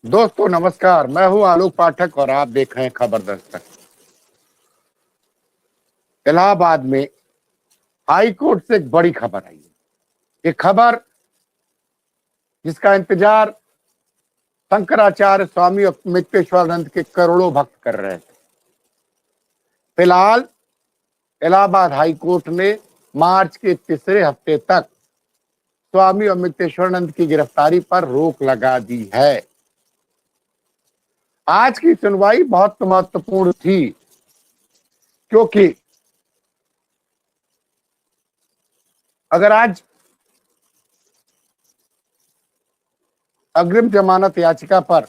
दोस्तों नमस्कार, मैं हूं आलोक पाठक और आप देख रहे हैं खबर दस्तक। इलाहाबाद में हाई कोर्ट से एक बड़ी खबर आई है। ये खबर जिसका इंतजार शंकराचार्य स्वामी अमितेश्वरानंद के करोड़ों भक्त कर रहे थे। फिलहाल इलाहाबाद हाई कोर्ट ने मार्च के तीसरे हफ्ते तक स्वामी अमितेश्वरानंद की गिरफ्तारी पर रोक लगा दी है। आज की सुनवाई बहुत महत्वपूर्ण थी क्योंकि अगर आज अग्रिम जमानत याचिका पर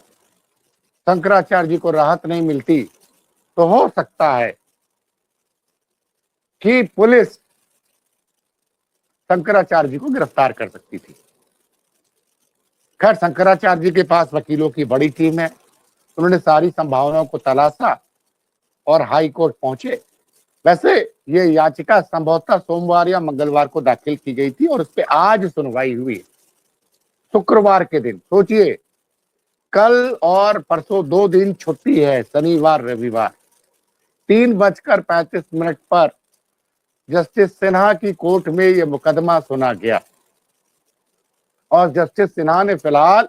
शंकराचार्य जी को राहत नहीं मिलती तो हो सकता है कि पुलिस शंकराचार्य जी को गिरफ्तार कर सकती थी। खैर, शंकराचार्य जी के पास वकीलों की बड़ी टीम है। उन्होंने सारी संभावनाओं को तलाशा और हाई कोर्ट पहुंचे। वैसे ये याचिका संभवतः सोमवार या मंगलवार को दाखिल की गई थी और उस पर आज सुनवाई हुई। शुक्रवार के दिन सोचिए, कल और परसों 2 दिन छुट्टी है, शनिवार रविवार। 3:35 पर जस्टिस सिन्हा की कोर्ट में यह मुकदमा सुना गया और जस्टिस सिन्हा ने फिलहाल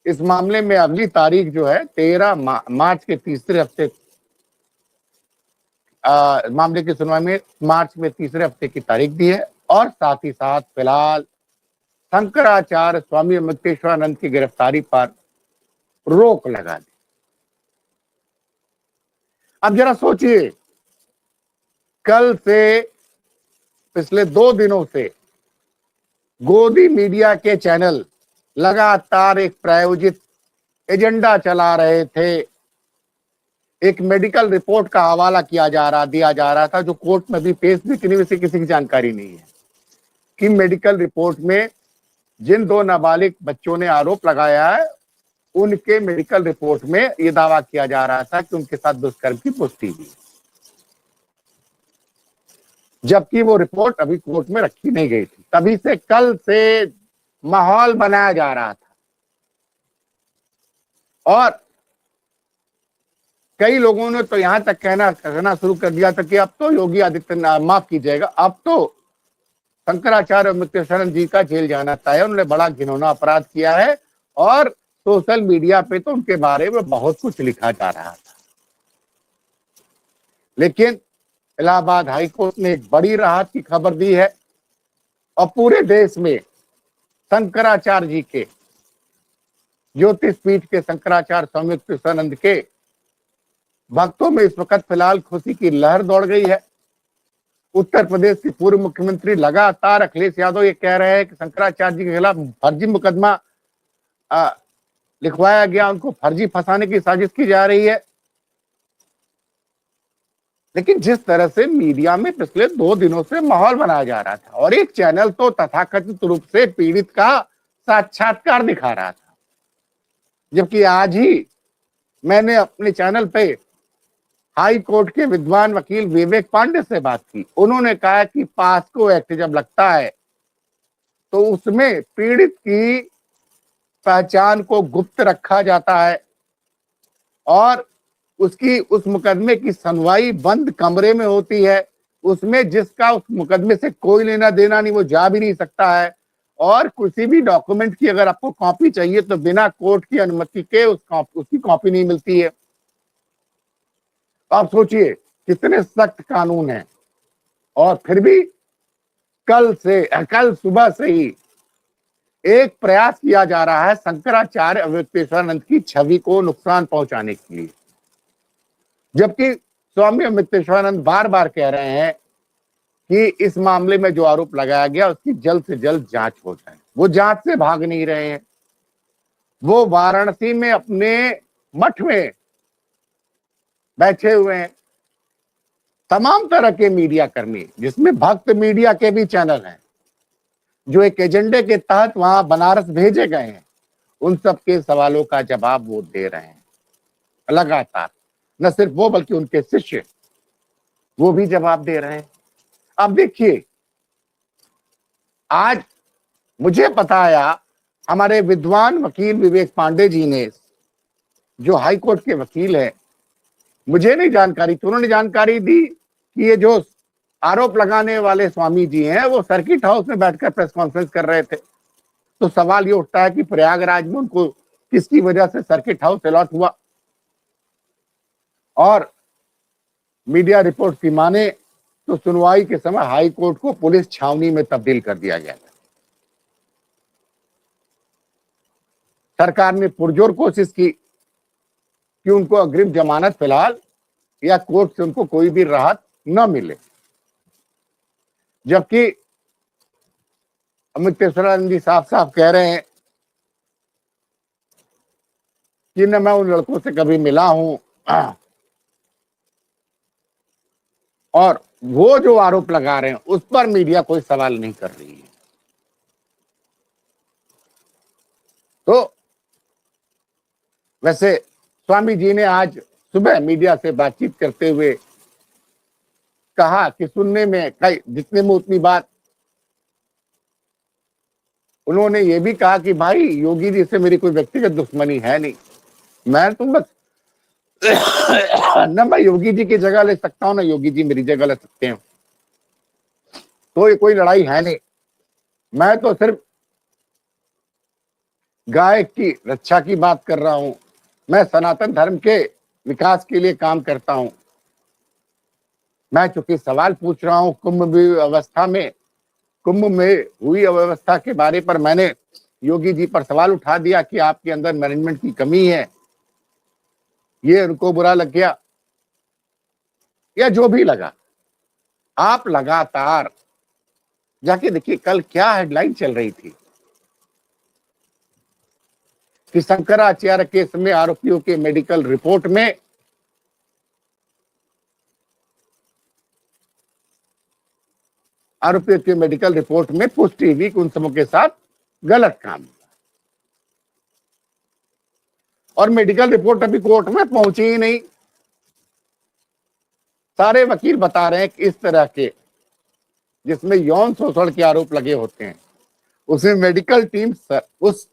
इस मामले में अगली तारीख जो है 13 मार्च के तीसरे हफ्ते मामले की सुनवाई में मार्च में तीसरे हफ्ते की तारीख दी है और साथ ही साथ फिलहाल शंकराचार्य स्वामी अमितेश्वरानंद की गिरफ्तारी पर रोक लगा दी। अब जरा सोचिए, कल से पिछले 2 दिनों से गोदी मीडिया के चैनल लगातार एक प्रायोजित एजेंडा चला रहे थे। एक मेडिकल रिपोर्ट का हवाला दिया जा रहा था जो कोर्ट में भी पेश भी नहीं, से किसी की जानकारी नहीं है कि मेडिकल रिपोर्ट में जिन 2 नाबालिग बच्चों ने आरोप लगाया है उनके मेडिकल रिपोर्ट में यह दावा किया जा रहा था कि उनके साथ दुष्कर्म की पुष्टि हुई, जबकि वो रिपोर्ट अभी कोर्ट में रखी नहीं गई थी। तभी से कल से माहौल बनाया जा रहा था और कई लोगों ने तो यहां तक कहना शुरू कर दिया था कि अब तो योगी आदित्यनाथ, माफ कीजिएगा, अब तो शंकराचार्य अमितेश्वरानंद जी का जेल जाना तय है। उन्होंने बड़ा घिनौना अपराध किया है और सोशल मीडिया पे तो उनके बारे में बहुत कुछ लिखा जा रहा था। लेकिन इलाहाबाद हाई कोर्ट ने एक बड़ी राहत की खबर दी है और पूरे देश में शंकराचार्य जी के ज्योतिष पीठ के शंकराचार्य स्वामी अमितेश्वरानंद के भक्तों में इस वक्त फिलहाल खुशी की लहर दौड़ गई है। उत्तर प्रदेश के पूर्व मुख्यमंत्री लगातार अखिलेश यादव ये कह रहे हैं कि शंकराचार्य जी के खिलाफ फर्जी मुकदमा लिखवाया गया, उनको फर्जी फंसाने की साजिश की जा रही है। लेकिन जिस तरह से मीडिया में पिछले 2 दिनों से माहौल बनाया जा रहा था और एक चैनल तो तथाकथित रूप से पीड़ित का साक्षात्कार दिखा रहा था, जबकि आज ही मैंने अपने चैनल पे हाई कोर्ट के विद्वान वकील विवेक पांडे से बात की। उन्होंने कहा कि पास्को एक्ट जब लगता है तो उसमें पीड़ित की पहचान को गुप्त रखा जाता है और उसकी उस मुकदमे की सुनवाई बंद कमरे में होती है। उसमें जिसका उस मुकदमे से कोई लेना देना नहीं, वो जा भी नहीं सकता है और किसी भी डॉक्यूमेंट की अगर आपको कॉपी चाहिए तो बिना कोर्ट की अनुमति के उसकी कॉपी नहीं मिलती है। आप सोचिए कितने सख्त कानून है और फिर भी कल सुबह से ही एक प्रयास किया जा रहा है शंकराचार्य अमितेश्वरानंद की छवि को नुकसान पहुंचाने के लिए, जबकि स्वामी अमितेश्वरानंद बार बार कह रहे हैं कि इस मामले में जो आरोप लगाया गया उसकी जल्द से जल्द जांच हो जाए। वो जांच से भाग नहीं रहे हैं। वो वाराणसी में अपने मठ में बैठे हुए हैं। तमाम तरह के मीडिया कर्मी, जिसमें भक्त मीडिया के भी चैनल हैं, जो एक एजेंडे के तहत वहां बनारस भेजे गए हैं, उन सब के सवालों का जवाब वो दे रहे हैं लगातार। न सिर्फ वो बल्कि उनके शिष्य वो भी जवाब दे रहे हैं। अब देखिए, आज मुझे पता आया हमारे विद्वान वकील विवेक पांडे जी ने, जो हाई कोर्ट के वकील हैं, मुझे नहीं जानकारी थी, उन्होंने जानकारी दी कि ये जो आरोप लगाने वाले स्वामी जी हैं वो सर्किट हाउस में बैठकर प्रेस कॉन्फ्रेंस कर रहे थे। तो सवाल ये उठता है कि प्रयागराज में उनको किसकी वजह से सर्किट हाउस अलॉट हुआ। और मीडिया रिपोर्ट की माने तो सुनवाई के समय हाई कोर्ट को पुलिस छावनी में तब्दील कर दिया गया। सरकार ने पुरजोर कोशिश की कि उनको अग्रिम जमानत फिलहाल या कोर्ट से उनको कोई भी राहत न मिले, जबकि अमित तेसरानंद जी साफ साफ कह रहे हैं कि न मैं उन लड़कों से कभी मिला हूं, और वो जो आरोप लगा रहे हैं उस पर मीडिया कोई सवाल नहीं कर रही है। तो वैसे स्वामी जी ने आज सुबह मीडिया से बातचीत करते हुए कहा कि सुनने में कई जितने में उतनी बात, उन्होंने ये भी कहा कि भाई योगी जी से मेरी कोई व्यक्तिगत दुश्मनी है नहीं, मैं तो बस न मैं योगी जी की जगह ले सकता हूं, ना योगी जी मेरी जगह ले सकते हैं, तो ये कोई लड़ाई है नहीं, मैं तो सिर्फ गाय की रक्षा की बात कर रहा हूं, मैं सनातन धर्म के विकास के लिए काम करता हूं। मैं चूंकि सवाल पूछ रहा हूं कुंभ में हुई अव्यवस्था के बारे पर मैंने योगी जी पर सवाल उठा दिया कि आपके अंदर मैनेजमेंट की कमी है, ये उनको बुरा लग गया या जो भी लगा। आप लगातार जाके देखिए कल क्या हेडलाइन चल रही थी कि शंकराचार्य केस में आरोपियों के मेडिकल रिपोर्ट में पुष्टि हुई कि उन सबों के साथ गलत काम हुआ, और मेडिकल रिपोर्ट अभी कोर्ट में पहुंची ही नहीं। सारे वकील बता रहे हैं कि इस तरह के जिसमें यौन शोषण के आरोप लगे होते हैं उसमें मेडिकल टीम उस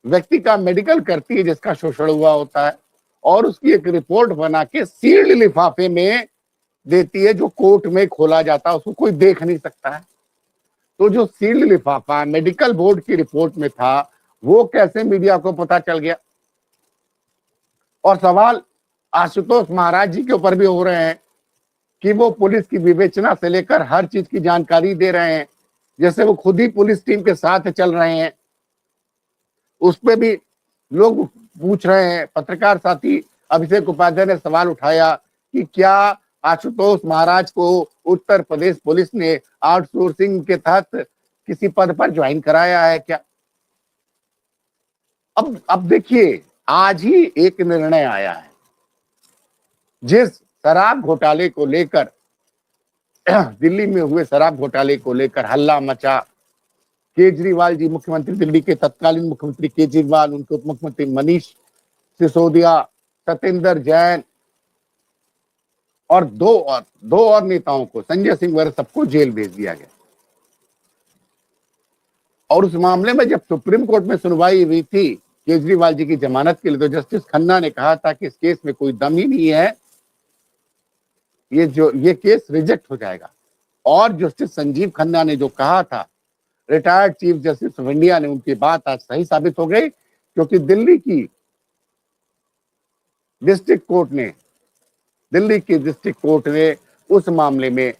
व्यक्ति का मेडिकल करती है जिसका शोषण हुआ होता है, और उसकी एक रिपोर्ट बना के सील्ड लिफाफे में देती है, जो कोर्ट में खोला जाता है, उसको कोई देख नहीं सकता है। तो जो सील्ड लिफाफा मेडिकल बोर्ड की रिपोर्ट में था वो कैसे मीडिया को पता चल गया। और सवाल आशुतोष महाराज जी के ऊपर भी हो रहे हैं कि वो पुलिस की विवेचना से लेकर हर चीज की जानकारी दे रहे हैं, जैसे वो खुद ही पुलिस टीम के साथ चल रहे हैं। उस पर भी लोग पूछ रहे हैं, पत्रकार साथी अभिषेक उपाध्याय ने सवाल उठाया कि क्या आशुतोष महाराज को उत्तर प्रदेश पुलिस ने आउटसोर्सिंग के तहत किसी पद पर ज्वाइन कराया है क्या। अब देखिए आज ही एक निर्णय आया है, जिस शराब घोटाले को लेकर दिल्ली में हुए शराब घोटाले को लेकर हल्ला मचा, केजरीवाल जी, मुख्यमंत्री दिल्ली के तत्कालीन मुख्यमंत्री केजरीवाल, उनके उप मुख्यमंत्री मनीष सिसोदिया, सत्येंद्र जैन और दो और नेताओं को, संजय सिंह वगैरह, सबको जेल भेज दिया गया। और उस मामले में जब सुप्रीम कोर्ट में सुनवाई हुई थी केजरीवाल जी की जमानत के लिए, तो जस्टिस खन्ना ने कहा था कि इस केस में कोई दम ही नहीं है, ये केस रिजेक्ट हो जाएगा। और जस्टिस संजीव खन्ना ने जो कहा था, retired chief justice of India ने, उनकी बात आज सही साबित हो गई, क्योंकि दिल्ली की डिस्ट्रिक्ट कोर्ट ने उस मामले में,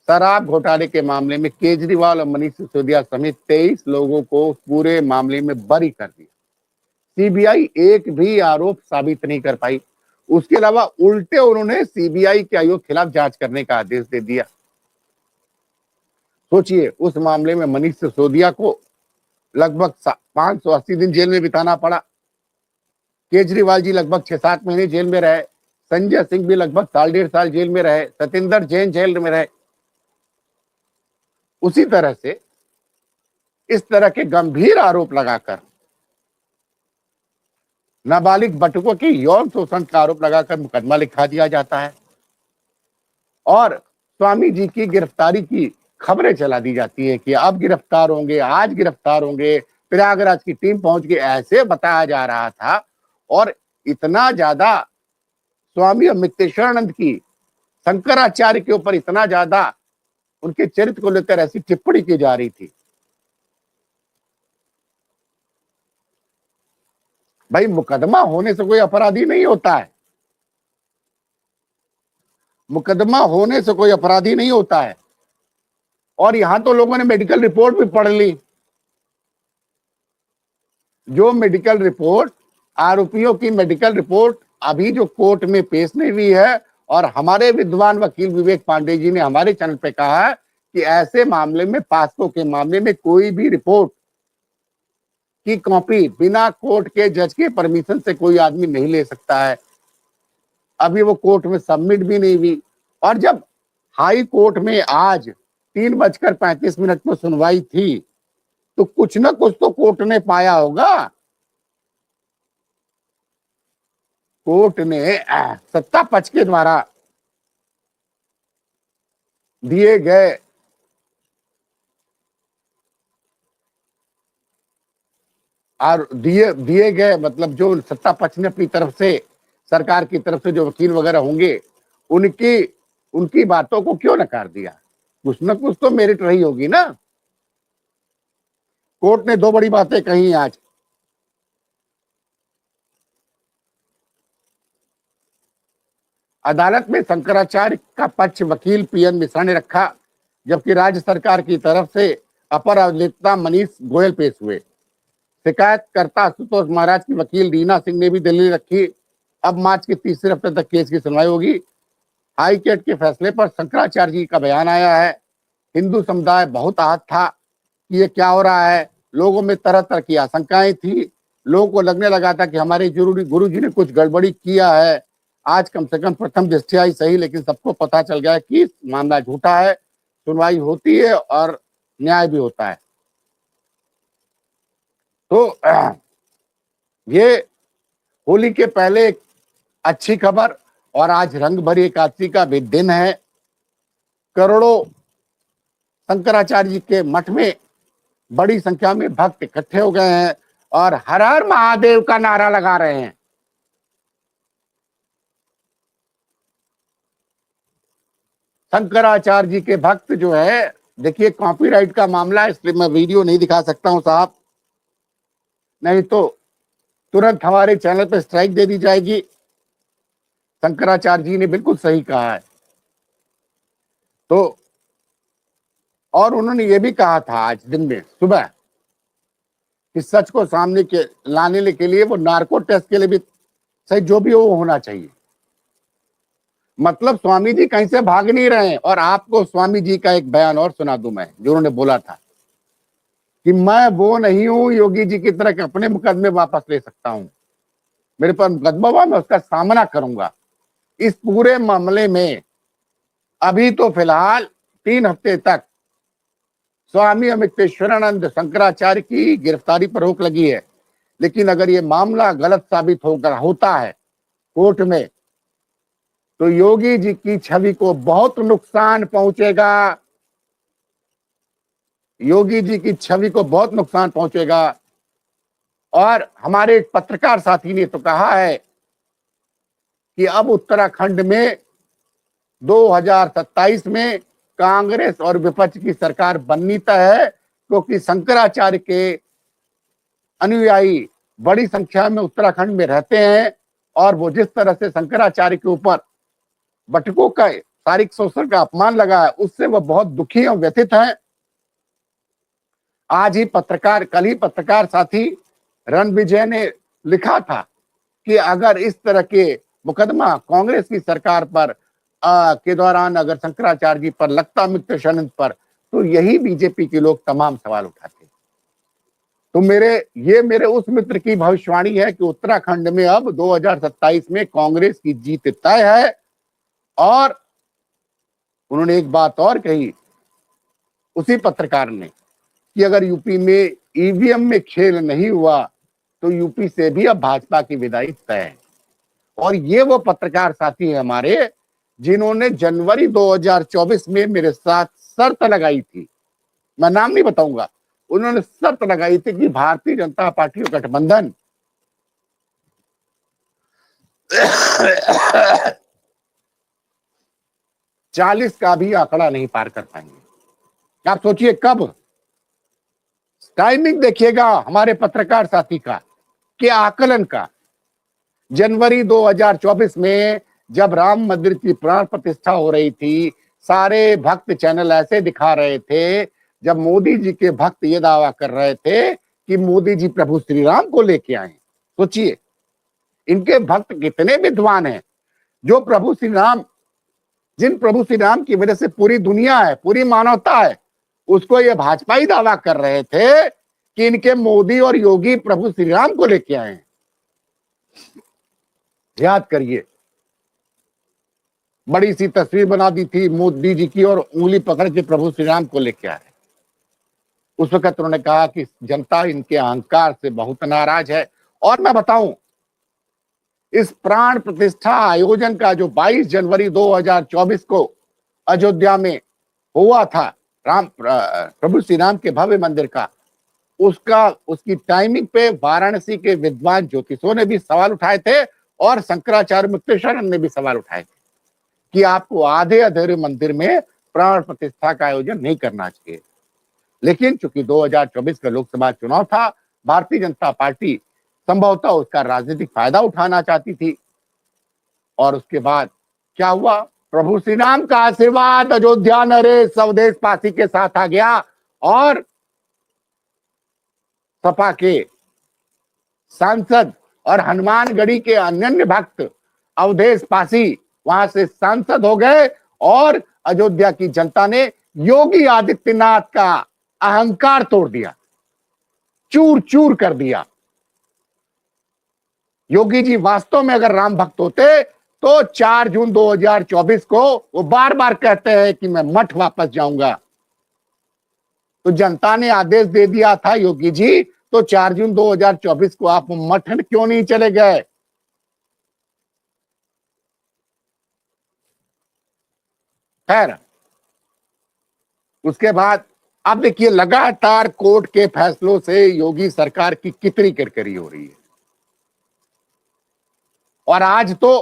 शराब घोटाले के मामले में, केजरीवाल और मनीष सिसोदिया समेत 23 लोगों को पूरे मामले में बरी कर दिया। सीबीआई एक भी आरोप साबित नहीं कर पाई। उसके अलावा उल्टे उन्होंने सीबीआई के आयोग के खिलाफ जांच करने का आदेश दे दिया। सोचिए, उस मामले में मनीष सिसोदिया को लगभग 580 दिन जेल में बिताना पड़ा, केजरीवाल जी लगभग 6-7 महीने जेल में रहे, संजय सिंह भी लगभग 1.5 साल जेल में रहे, सत्येंद्र जैन जेल में रहे। उसी तरह से इस तरह के गंभीर आरोप लगाकर, नाबालिग बटुकों की यौन शोषण का आरोप लगाकर मुकदमा लिखा दिया जाता है, और स्वामी जी की गिरफ्तारी की खबरें चला दी जाती है कि अब गिरफ्तार होंगे, आज गिरफ्तार होंगे, प्रयागराज की टीम पहुंच के ऐसे बताया जा रहा था, और इतना ज्यादा स्वामी अमितेश्वरानंद की शंकराचार्य के ऊपर इतना ज्यादा उनके चरित्र को लेकर ऐसी टिप्पणी की जा रही थी। भाई, मुकदमा होने से कोई अपराधी नहीं होता है। मुकदमा होने से कोई अपराधी नहीं होता है। और यहां तो लोगों ने मेडिकल रिपोर्ट भी पढ़ ली। जो मेडिकल रिपोर्ट, आरोपियों की मेडिकल रिपोर्ट अभी जो कोर्ट में पेश नहीं हुई है, और हमारे विद्वान वकील विवेक पांडे जी ने हमारे चैनल पे कहा है कि ऐसे मामले में, पास्को के मामले में, कोई भी रिपोर्ट की कॉपी बिना कोर्ट के जज के परमिशन से कोई आदमी नहीं ले सकता है। अभी वो कोर्ट में सबमिट भी नहीं हुई। और जब हाई कोर्ट में आज 3:35 पर सुनवाई थी, तो कुछ ना कुछ तो कोर्ट ने पाया होगा। कोर्ट ने सत्ता पक्ष के द्वारा दिए गए मतलब जो सत्ता पक्ष ने अपनी तरफ से, सरकार की तरफ से जो वकील वगैरह होंगे, उनकी बातों को क्यों नकार दिया? कुछ ना कुछ तो मेरिट रही होगी ना। कोर्ट ने दो बड़ी बातें कही आज। अदालत में शंकराचार्य का पक्ष वकील पीएन मिश्रा ने रखा, जबकि राज्य सरकार की तरफ से अपर अभिनेता मनीष गोयल पेश हुए। शिकायतकर्ता आशुतोष महाराज की वकील रीना सिंह ने भी दलील रखी। अब मार्च के तीसरे हफ्ते तक केस की सुनवाई होगी। हाई कोर्ट के फैसले पर शंकराचार्य जी का बयान आया है। हिंदू समुदाय बहुत आहत था कि ये क्या हो रहा है। लोगों में तरह तरह की आशंकाएं थी। लोगों को लगने लगा था कि हमारे गुरु जी ने कुछ गड़बड़ी किया है। आज कम से कम प्रथम दृष्टया ही सही, लेकिन सबको पता चल गया कि मामला झूठा है। सुनवाई होती है और न्याय भी होता है। तो ये होली के पहले एक अच्छी खबर, और आज रंग भरी एकादशी का भी दिन है। करोड़ों शंकराचार्य जी के मठ में बड़ी संख्या में भक्त इकट्ठे हो गए हैं और हर हर महादेव का नारा लगा रहे हैं। शंकराचार्य जी के भक्त जो है, देखिए कॉपीराइट का मामला है, इसलिए मैं वीडियो नहीं दिखा सकता हूं साहब, नहीं तो तुरंत हमारे चैनल पर स्ट्राइक दे दी जाएगी। शंकराचार्य जी ने बिल्कुल सही कहा है। तो और उन्होंने ये भी कहा था आज दिन में सुबह कि सच को सामने के लाने के लिए वो नार्को टेस्ट के लिए भी सही जो भी हो वो होना चाहिए। मतलब स्वामी जी कहीं से भाग नहीं रहे हैं। और आपको स्वामी जी का एक बयान और सुना दूं मैं, जो उन्होंने बोला था कि मैं वो नहीं हूं योगी जी की तरह कि अपने मुकदमे वापस ले सकता हूं। मेरे पर मुकदमा हुआ, मैं उसका सामना करूंगा। इस पूरे मामले में अभी तो फिलहाल 3 हफ्ते तक स्वामी अमितेश्वरानंद शंकराचार्य की गिरफ्तारी पर रोक लगी है। लेकिन अगर ये मामला गलत साबित होता है कोर्ट में, तो योगी जी की छवि को बहुत नुकसान पहुंचेगा। योगी जी की छवि को बहुत नुकसान पहुंचेगा। और हमारे एक पत्रकार साथी ने तो कहा है कि अब उत्तराखंड में 2027 में कांग्रेस और विपक्ष की सरकार बननी तय है, क्योंकि शंकराचार्य के अनुयायी बड़ी संख्या में उत्तराखंड में रहते हैं। और वो जिस तरह से शंकराचार्य के ऊपर बटुकों का शारीरिक शोषण का अपमान लगा है, उससे वो बहुत दुखी और व्यथित हैं। कल ही पत्रकार साथी रणविजय ने लिखा था कि अगर इस तरह के मुकदमा कांग्रेस की सरकार पर के दौरान अगर शंकराचार्य जी पर लगता, अमितेश्वरानंद पर, तो यही बीजेपी के लोग तमाम सवाल उठाते। तो मेरे उस मित्र की भविष्यवाणी है कि उत्तराखंड में अब 2027 में कांग्रेस की जीत तय है। और उन्होंने एक बात और कही उसी पत्रकार ने कि अगर यूपी में ईवीएम में खेल नहीं हुआ तो यूपी से भी अब भाजपा की विदाई तय है। और ये वो पत्रकार साथी है हमारे जिन्होंने जनवरी 2024 में मेरे साथ शर्त लगाई थी, मैं नाम नहीं बताऊंगा, उन्होंने शर्त लगाई थी कि भारतीय जनता पार्टी और गठबंधन 40 का भी आंकड़ा नहीं पार कर पाएंगे। आप सोचिए कब, टाइमिंग देखिएगा हमारे पत्रकार साथी का, के आकलन का। जनवरी 2024 में जब राम मंदिर की प्राण प्रतिष्ठा हो रही थी, सारे भक्त चैनल ऐसे दिखा रहे थे, जब मोदी जी के भक्त ये दावा कर रहे थे कि मोदी जी प्रभु श्री राम को लेके आए। सोचिए इनके भक्त कितने विद्वान हैं, जो प्रभु श्री राम, जिन प्रभु श्री राम की वजह से पूरी दुनिया है, पूरी मानवता है, उसको ये भाजपा ही दावा कर रहे थे कि इनके मोदी और योगी प्रभु श्री राम को लेके आए हैं। याद करिए, बड़ी सी तस्वीर बना दी थी मोदी जी की और उंगली पकड़ के प्रभु श्री राम को लेके आए। उस वक्त उन्होंने कहा कि जनता इनके अहंकार से बहुत नाराज है। और मैं बताऊं, इस प्राण प्रतिष्ठा आयोजन का जो 22 जनवरी 2024 को अयोध्या में हुआ था, प्रभु श्री राम के भव्य मंदिर का, उसकी टाइमिंग पे वाराणसी के विद्वान ज्योतिषों ने भी सवाल उठाए थे और शंकराचार्य मुक्तेश्वरन ने भी सवाल उठाए थे कि आपको आधे अधूरे मंदिर में प्राण प्रतिष्ठा का आयोजन नहीं करना चाहिए। लेकिन चूंकि 2024 का लोकसभा चुनाव था, भारतीय जनता पार्टी संभवतः उसका राजनीतिक फायदा उठाना चाहती थी। और उसके बाद क्या हुआ, प्रभु श्री राम का आशीर्वाद अयोध्या नरेश स्वदेश पासी के साथ आ गया और सपा के सांसद और हनुमानगढ़ी के अनन्य भक्त अवधेश पासी वहां से सांसद हो गए और अयोध्या की जनता ने योगी आदित्यनाथ का अहंकार तोड़ दिया, चूर चूर कर दिया। योगी जी वास्तव में अगर राम भक्त होते तो 4 जून 2024 को वो बार बार कहते हैं कि मैं मठ वापस जाऊंगा। तो जनता ने आदेश दे दिया था योगी जी, तो 4 जून 2024 को आप मठ क्यों नहीं चले गए? खैर, उसके बाद अब देखिए लगातार कोर्ट के फैसलों से योगी सरकार की कितनी किरकिरी हो रही है। और आज तो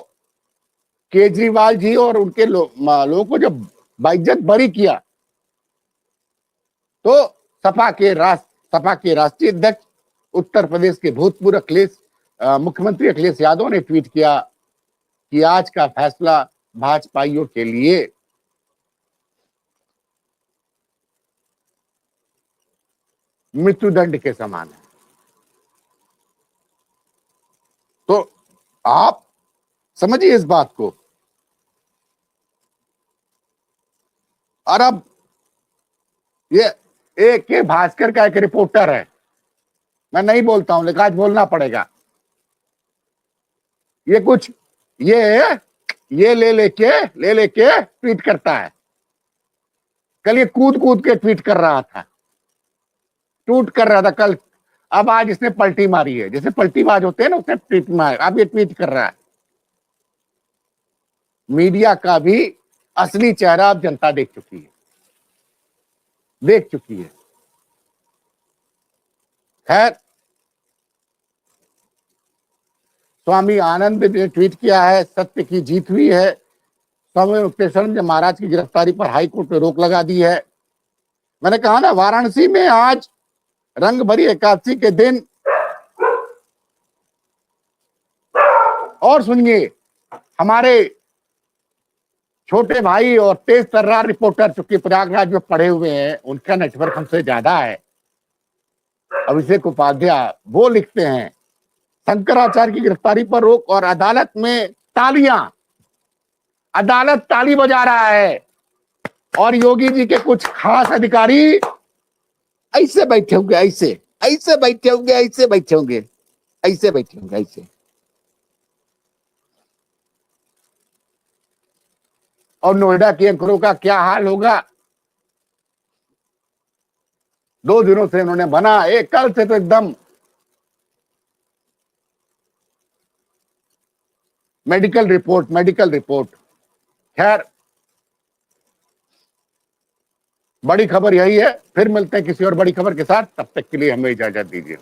केजरीवाल जी और उनके लोगों को जब बाइज्जत बरी किया, तो सपा के राष्ट्रीय अध्यक्ष उत्तर प्रदेश के भूतपूर्व मुख्यमंत्री अखिलेश यादव ने ट्वीट किया कि आज का फैसला भाजपाइयों के लिए मृत्युदंड के समान है। तो आप समझिए इस बात को। और अब ये एक के भास्कर का एक रिपोर्टर है, मैं नहीं बोलता हूं लेकिन आज बोलना पड़ेगा। ये कुछ ये ले लेके ट्वीट करता है। कल ये कूद कूद के ट्वीट कर रहा था कल। अब आज इसने पलटी मारी है, जैसे पलटीबाज होते हैं ना, उसने ट्वीट मारा, अब ये ट्वीट कर रहा है। मीडिया का भी असली चेहरा अब जनता देख चुकी है। खैर, स्वामी आनंद ने ट्वीट किया है, सत्य की जीत हुई है। स्वामी मुक्तेश्वर ने महाराज की गिरफ्तारी पर हाईकोर्ट ने रोक लगा दी है। मैंने कहा ना, वाराणसी में आज रंग भरी एकादशी के दिन, और सुनिए, हमारे छोटे भाई और तेज तर्रार रिपोर्टर चूंकि प्रयागराज में पढ़े हुए हैं, उनका नेटवर्क हमसे ज्यादा है, अभिषेक उपाध्याय, वो लिखते हैं शंकराचार्य की गिरफ्तारी पर रोक और अदालत में तालियां, अदालत ताली बजा रहा है और योगी जी के कुछ खास अधिकारी ऐसे बैठे होंगे, ऐसे बैठे होंगे। और नोएडा के एंकरों का क्या हाल होगा? 2 दिनों से उन्होंने बना, एक कल से तो एकदम मेडिकल रिपोर्ट। खैर, बड़ी खबर यही है। फिर मिलते हैं किसी और बड़ी खबर के साथ, तब तक के लिए हमें इजाजत दीजिए।